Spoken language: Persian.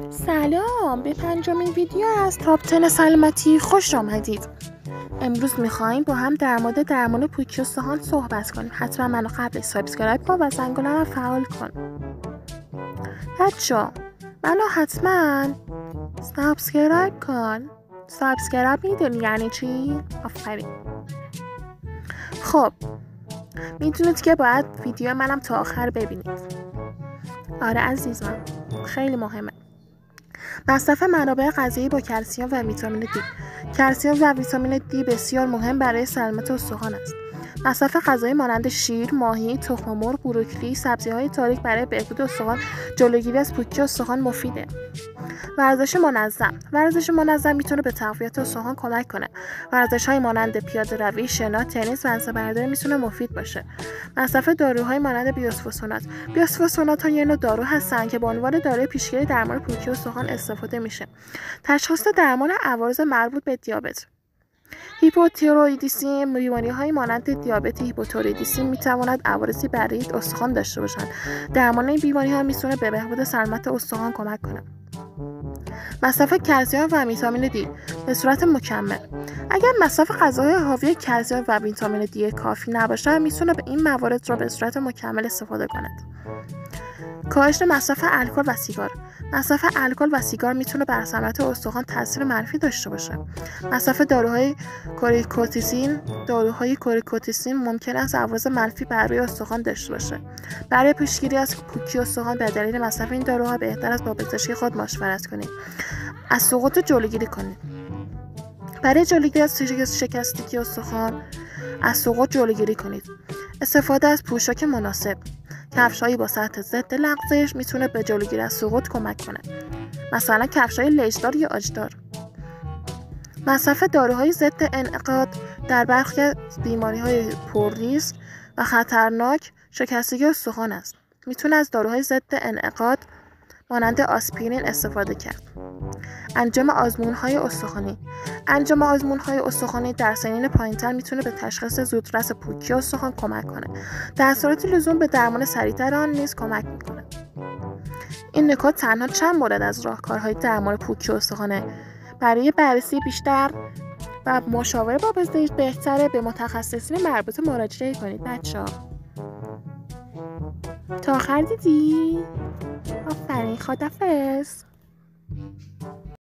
سلام، به پنجمین ویدیو از تاپ 10 سلامتی خوش آمدید. امروز میخوایم با هم در مورد درمان پوکی استخوان صحبت کنیم. حتما منو قبل سابسکرایب کن و زنگوله رو فعال کن. بچه‌ها منو حتما سابسکرایب کن. سابسکرایب میدونی یعنی چی؟ آفرین. خب میدونید که باید ویدیو منم تا آخر ببینید. آره عزیزم، خیلی مهمه. مصرف منابع غذایی با کلسیم و ویتامین دی. کلسیم و ویتامین دی بسیار مهم برای سلامت استخوان است. مصرف غذایی مانند شیر، ماهی، تخم مرغ، بروکلی، سبزی‌های تاریک برای بهبود استخوان، جلوگیری از پوکی استخوان مفیده. ورزش منظم میتونه به تقویت استخوان کمک کنه. ورزش‌های مانند پیاده‌روی، شنا، تنیس و عصب‌برداری میتونه مفید باشه. مصرف داروهای مانند بیوسفوسفونات ها یه نوع دارو هستن که به عنوان داروی پیشگیری درمان پوکی استخوان استفاده میشه. تشخیص درمان عوارض مربوط به دیابت. هیپوتیروئیدیسم. بیماری‌های مانند دیابت هیپوتیروئیدیسم می‌تواند عوارضی برای استخوان داشته باشند. درمان این بیماری‌ها میتونه به بهبود سلامت استخوان کمک کنه. مصرف کلسیم و ویتامین دی به صورت مکمل. اگر مصرف غذاهای حاوی کلسیم و ویتامین دی کافی نباشه، میتونه به این موارد را به صورت مکمل استفاده کند. کاهش مصرف الکل و سیگار. مصرف الکل و سیگار میتونه بر سلامت استخوان تاثیر منفی داشته باشه. مصرف داروهای کوریکوتیسین ممکن است عوارض منفی برای استخوان داشته باشه. برای پیشگیری از پوکی استخوان به دلیل مصرف این داروها بهتر است با پزشک خود مشورت کنید. از سقوط جلوگیری کنید. برای جلوگیری از شکستگی استخوان از سقوط جلوگیری کنید. استفاده از پوشاک مناسب. کفش‌هایی با سطح ضد لغزش میتونه به جلوگیری از سقوط کمک کنه. مثلا کفش‌های لجدار یا آجدار. مصرف داروهای ضد انعقاد در برخی از بیماری‌های پرریسک و خطرناک شکستگی استخوان است. میتونه از داروهای ضد انعقاد مانند آسپرین استفاده کرد. انجام آزمون‌های استخوانی در سنین پایین‌تر میتونه به تشخیص زودرس پوکی استخوان کمک کنه. در صورت لزوم به درمان سریع‌تر آن نیز کمک میکنه. این نکات تنها چند مورد از راهکارهای درمان پوکی استخوانه. برای بررسی بیشتر و مشاوره با پزشک بهتره به متخصصین مربوطه مراجعه کنید بچه‌ها. تا آخر دیدی؟ آفرین، خداحافظ.